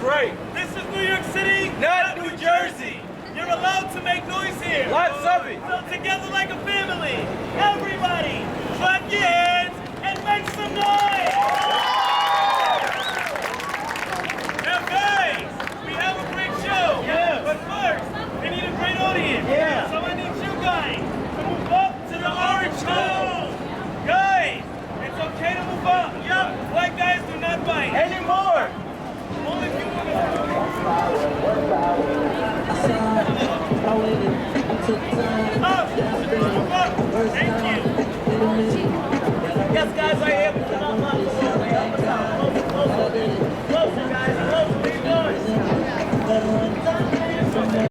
right. This is New York City, Not New Jersey. You're allowed to make noise here. Lots of it. So together like a family, everybody, clap your hands and make some noise. Now guys, we have a great show. Yeah. But first, we need a great audience. Yeah. So I need you guys to move up to the orange zone. Guys, it's okay to move up. Yup. Black guys do not bite. Anymore. Only if you want to. Up. Move up.